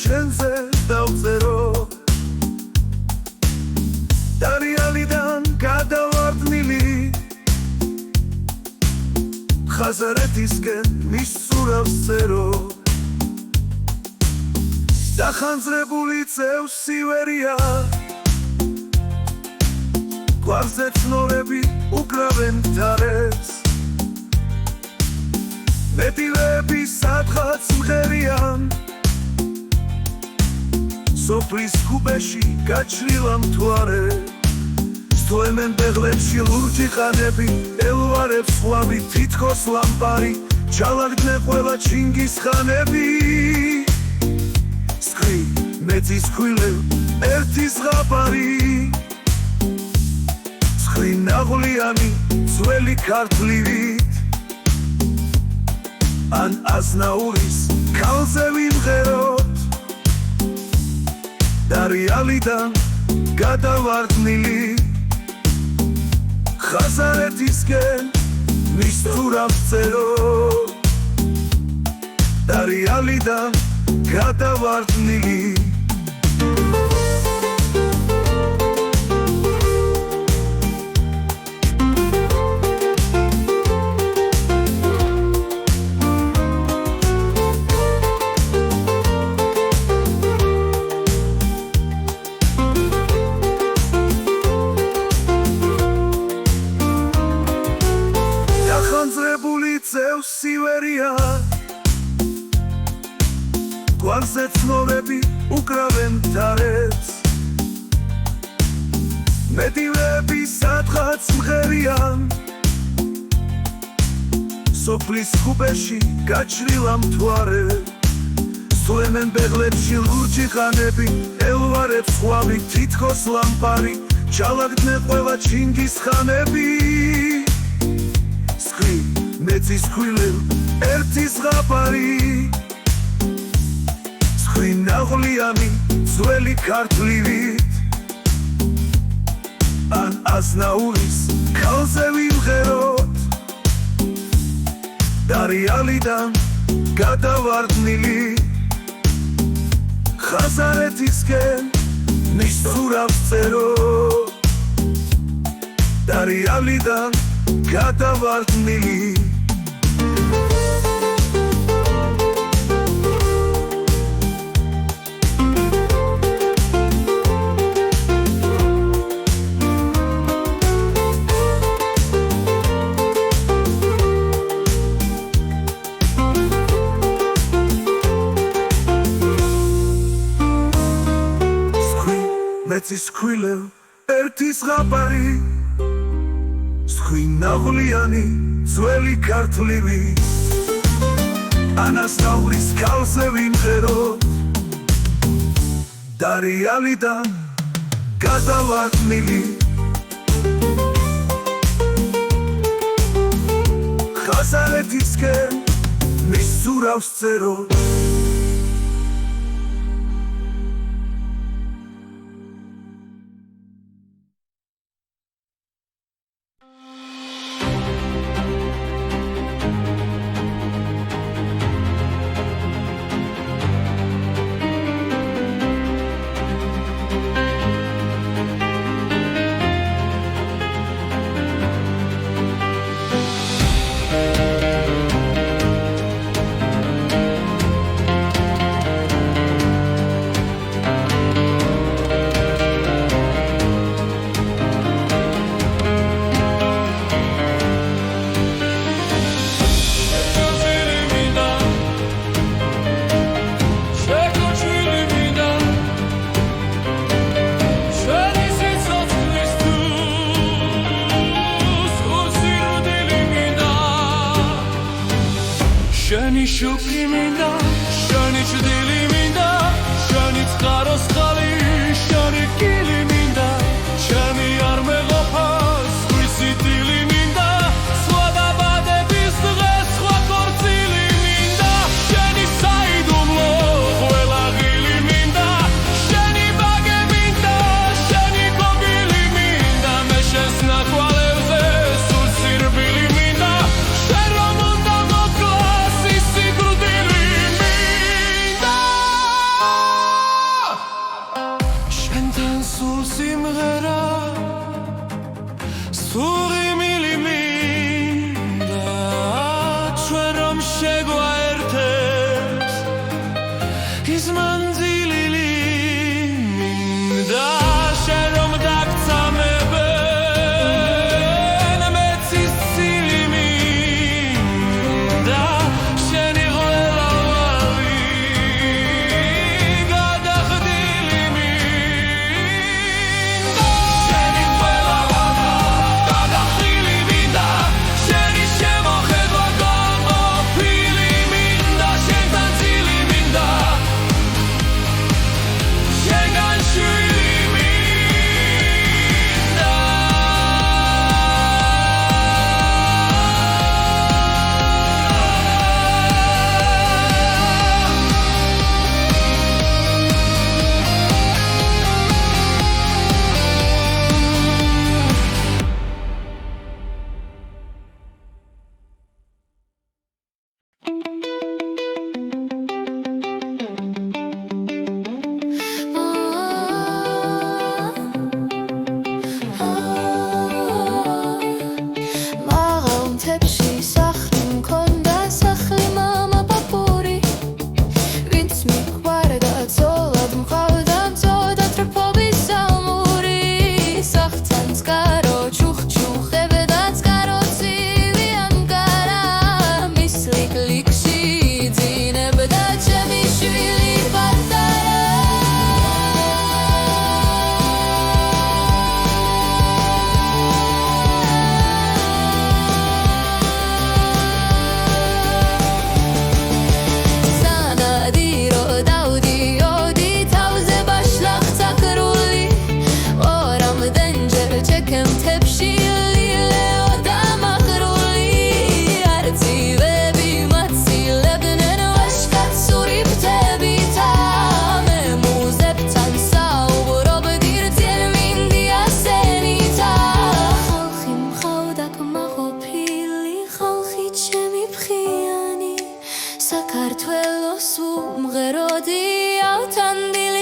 შენზე დავწერო და რეალიდან გადავარდნილი ხაზარეთისკენ მისურავს წერო დახანძრებული წევსი ვერია გვარზე ცნორები უკრავენ თარებს მეტილები სადღაც მღერიან სოფლის ქუბეში გაჩრილა მთვარე სტოემენ ბეღლებში ლურჯი ხანები ელვარებს ხვავი თითქოს ლამპარი ჩალაგდნენ ყველა ჩინგისხანები სკრი მეწის ქვილებ ერთი ზღაპარი სკრი ნაღვლიანი ძველი ქართლივით ან აზნაურის ქალზე ვიმღეროთ და რეალიდან გადავარდნილი ხაზარეთისკენ მისურავს წერო და რეალიდან გადავარდნილი წევსი ვერია გვარზე ცნორები უკრავენ თარებს მეტილები სადღაც მღერიან სოფლის ქუბეში გაჩრილა მთვარე სტოემენ ბეღლებში ლურჯი ხანები ელვარებს ხვავი თითქოს ლამპარი ჩალაგდნენ ყველა ჩინგისხანები სკრი მეწის ქვილებ ერთი ზღაპარი სკრი ნაღვლიანი ძველი ქართლივით ან აზნაურის ქალზე ვიმღეროთ და რეალიდან გადავარდნილი ხაზარეთისკენ მისურავს წერო და რეალიდან გადავარდნილი მეწის ქვილებ ერთი ზღაპარი სკრი ნაღვლიანი ძველი ქართლივი ანასტავრის ქალზე ვიმღეროთ და რეალიდან გადავარდნილი ხაზარეთისკენ მისურავს წერო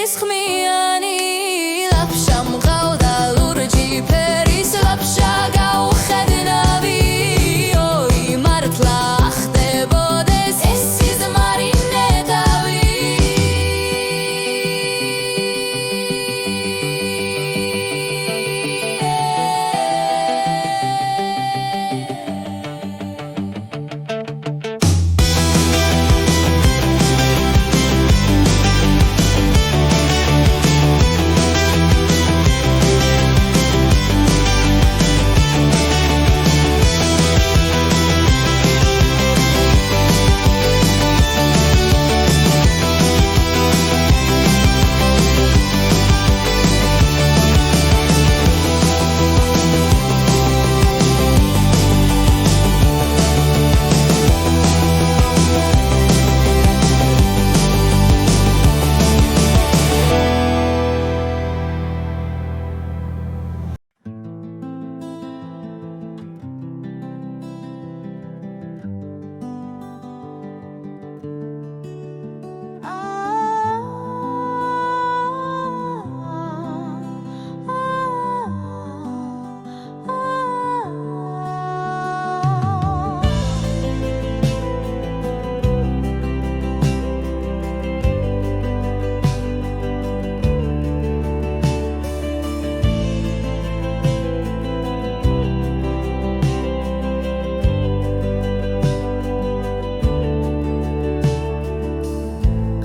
ფერის ხმიანი ლაფშა მყავდა ლურჯი ფერის ლაფშა გაუხედნავი ოი მართლა ხდებოდეს ეს სიზმარი ნეტავი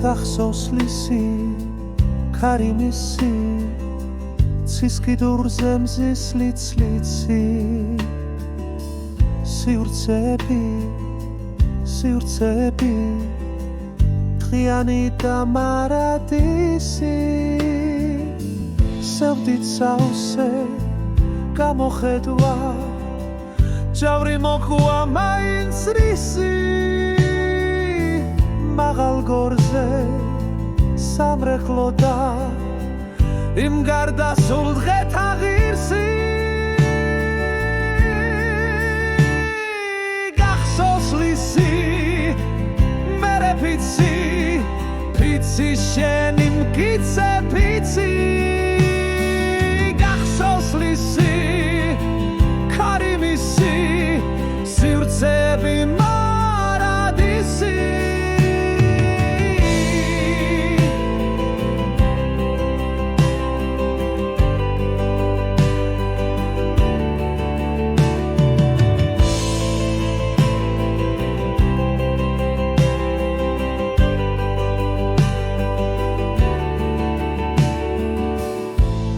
გახსოვს ლისი ქარიმისი ცის კიდურზე მზის ლიცლიცი სივრცეები ღიანი და მარადისი სევდით საოსე გამოხედვა ჯავრი მოქვა მაინც რისი მაღალ გორზე სამრეკლო და იმ გარდა სულ დღეთა ღირსი გახსოვს ლისი მერე ფიცი შენი მკიცე ფიცი გახსოვს ლისი ქარიმისი სივრცეები მარადისი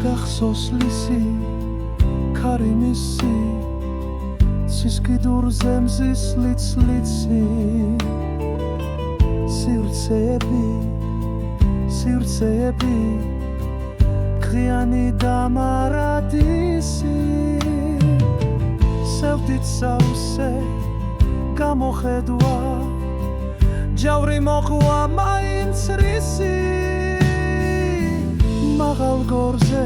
გახსოვს ლისი ქარიმისი ცის კიდურზე მზის ლიცლიცი სივრცეები ღიანი და მარადისი სევდით საოსე გამოხედვა ჯავრი მოყვა მაინც რისი მაღალ გორზე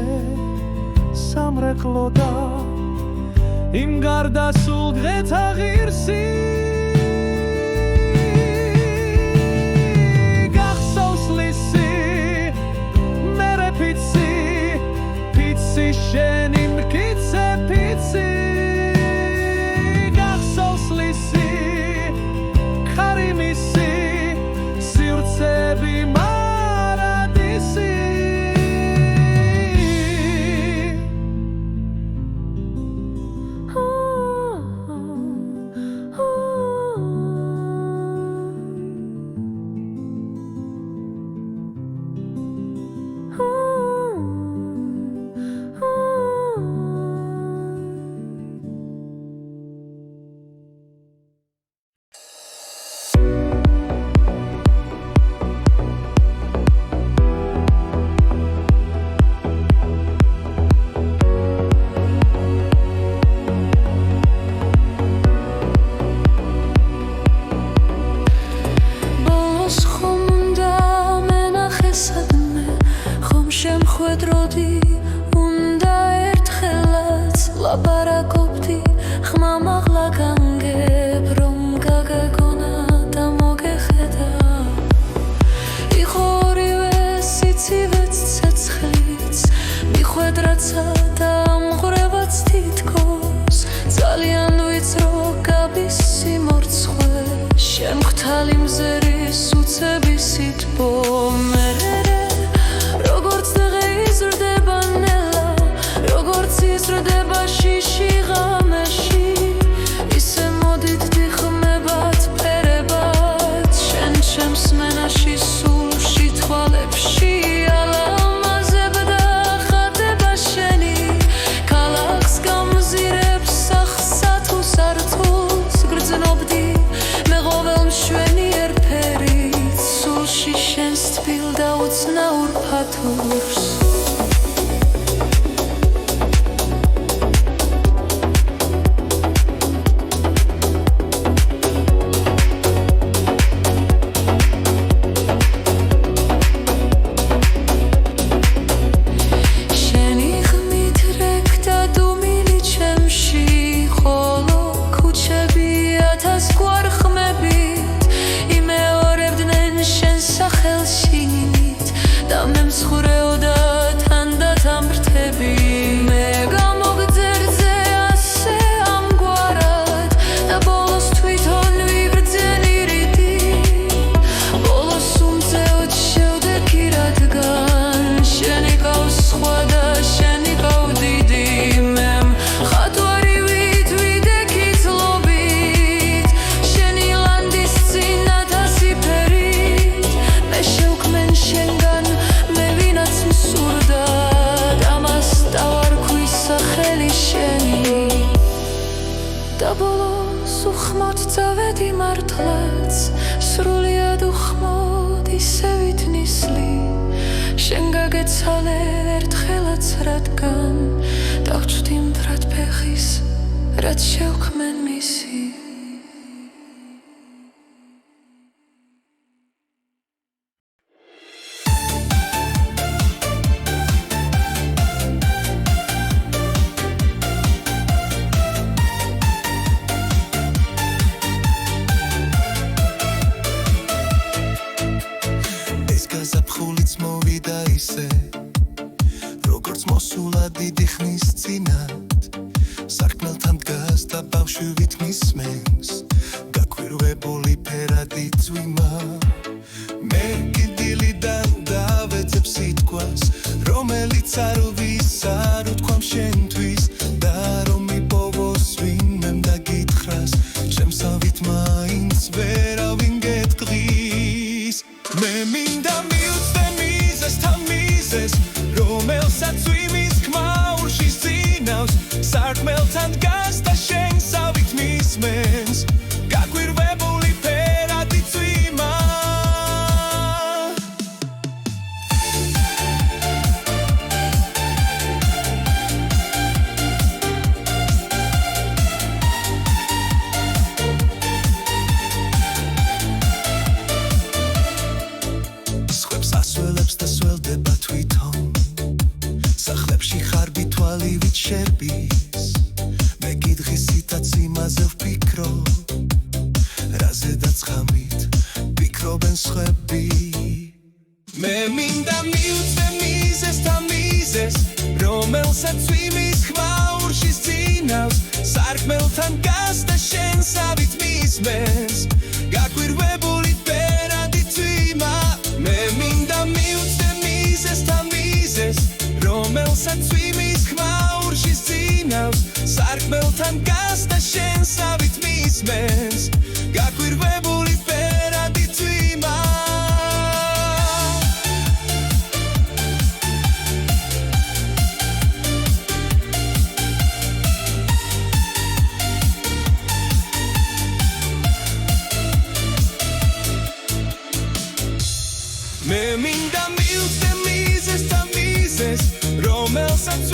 სამრეკლო და იმ გარდა სულ დღეთა ღირსი გახსოვს ლისი მერე ფიცი შენი მკიცე ფიცი გახსოვს ლისი ქარიმისი სივრცეები მარადისი შემხვედროდი უნდა ერთხელაც ლაპარაკობდი ხმამაღლა განგებ რომ გაგეგონა და მოგეხედა იყო ორივე სიცივეც როცა დამღვრევაც თითქოს ძალიან ვიწრო გაბის სიმორცხვე შენ ღვთალი მზერის უცების სითბო მერე როგორც დღე იზრდება ნელა როგორც იზრდება შიში ღამეში ისე მოდით დიხმებათ ფერებად შენ ჩემს მენაში სულში თვალებში ალამაზებდა ხატება შენი ქალაქს გამზირებს სახსა თუ სართულს გრძნობდი მე ყოველ მშვენიერ ფერით სულში შენს თბილ და უცნაურ ფათურს სრულიად უხმოდ ისევით ნისლი შენ გაგეცალე ერთხელაც რადგან დაგჭვდი მბრად ფეხის რაც შევქმენ მისი ზაფხულიც მოვიდა ისე როგორც მოსულა დიდი ხნის წინათ სარკმელთან დგას და ბავშვივით მისმენს გაქვირვებული ფერადი წვიმა მე კიდილიდან დავეცებ სიტყვას რომელიც არ ვისარ უთქვამ შენთვის და რომ მიპოვოს ვინმემ დაგითხრას ჩემსავით მაინც ვერავინ გეტყვის მე მინდა მივწვე მიზესთან მიზეს რომელსაც ვიმის ხმაურში სინავს სარკმელთან დგას და შენსავით მისმენს გაქვირვებული ფერადი წვიმა ასველებს და სველდება თვითონ სახლებში ხარბი თვალივით შერბის მე გიდღისითაც იმაზე ვფიქრობ რაზედაც ხამით ვფიქრობენ სხვები მე მინდა მივწვე მიზესთან მიზეს რომელსაც ვიმის ხმაურში სინავს სარკმელთან დგას და შენსავით მისმენს გაქვირვებული ფერადი წვიმა მე მინდა მივწვე მიზესთან მიზეს რომელსაც ვიმის ხმაურში სინავს სარკმელთან დგას და შენსავით მისმენს გაქვირვებული ფერადი წვიმა მე მინდა მივწვე მიზესთან მიზეს რომელსაც